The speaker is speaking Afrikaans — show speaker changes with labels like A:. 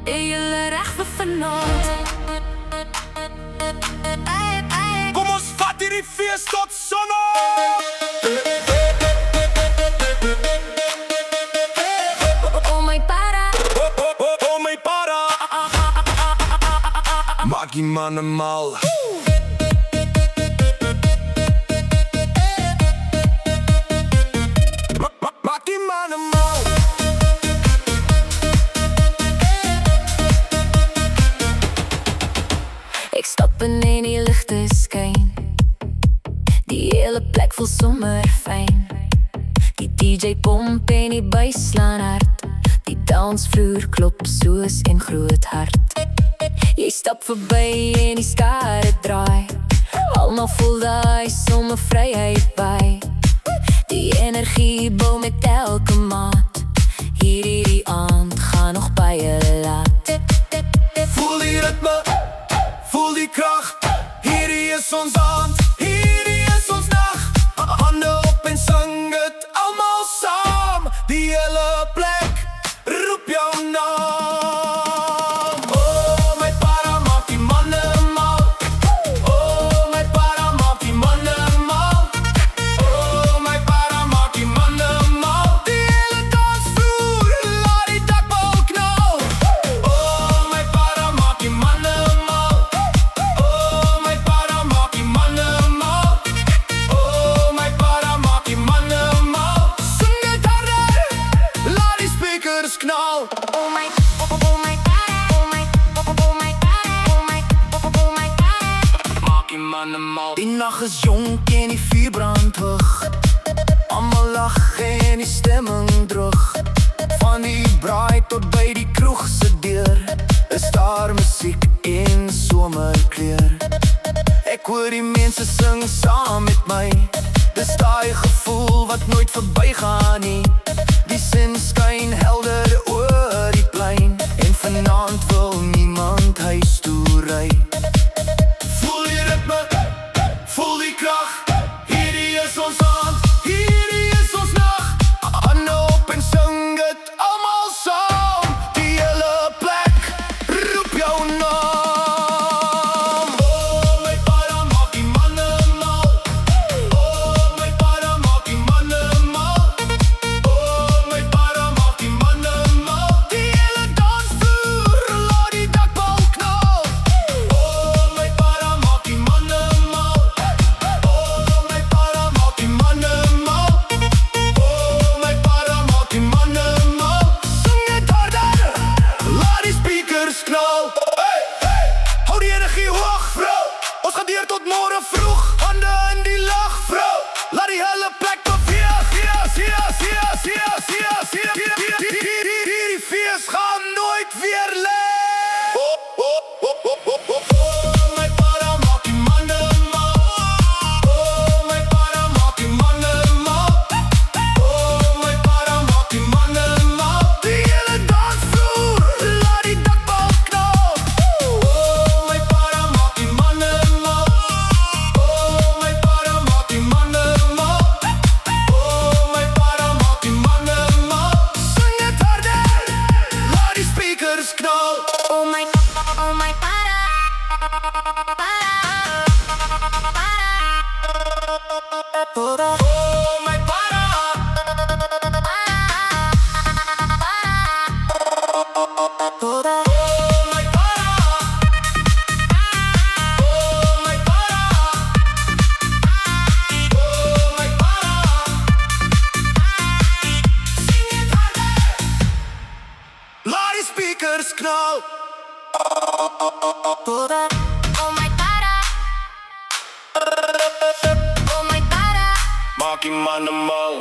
A: En julle reg vir vanaand.
B: Kom ons vat hierdie fees tot sonne.
A: Oh my para,
B: Oh my para. Maak die manne mal. Maak die manne mal.
A: ek stap in en die ligte skyn. Die hele plek voel sommer fyn. Die DJ pomp en die buis slaan hard. Die dansvloer klop soos een groot hart. Jy stap verby en die skare draai. Almal voel daai sommervryheid by. Die energie bou met elke maat. Hierdie aand gaan nog baie laat.
B: Voel die ritme, voel die krag. Hierdie is ons aand, hierdie is ons nag. Hande op en sing het almal saam. Die hele plek roep jou naam. Oh my para maak die manne mal. Oh my para maak die manne mal. Oh my para maak die manne mal. Die hele dansvloer laat die dakbal knal. Oh my para maak die manne mal. Oh my para maak die manne mal. Oh my para maak die manne mal. Sing dit harder, laat die speakers knal.
A: Oh my para, oh my
B: Maak die manne mal. Die nag is jonk en die vuur brand hoog. Almal lag en die stemming droog. Van die braai tot by die kroeg se deur is daar musiek en somerkleur. Ek hoor die mense sing saam met my. Dis daai gevoel wat nooit verbygaan nie. Die sin skyn helder oor die plein. En vanaand wil niemand huis toe ry. Voel die ritme, voel die krag. Hierdie is ons aand, hierdie is ons nag. Hande op en sing het almal saam. Die hele plek roep jou naam. Oh my para maak die manne mal. Oh my para maak die manne mal. Oh my para maak die manne mal. Die hele dansvloer laat die dakbal knal. Oh my para maak die manne mal. Oh my para maak die manne mal. Oh my para maak die manne mal. Sing dit harder, laat die speakers knal. Hey, hey, hou die energie hoog, vrou. Ons gaan deur tot môre vroeg. Hande in die lug, vrou. Laat die hele plek beweeg. Hierdie fees gaan nooit weer leeg. Oh my para maak die manne mal. Oh my para maak die manne mal. Oh my para maak die manne mal. Die hele dansvloer laat die dakbal knal. Oh my para maak die manne mal. Oh my para maak die manne mal. Oh my para maak die manne mal. Sing dit harder, laat die speakers knal.
A: oh my para,
B: Oh my para. Oh my para. Oh my para. Oh my para. Sing it harder. Laat die speakers knal.
A: oh my para, oh my para.
B: Maak die manne mal.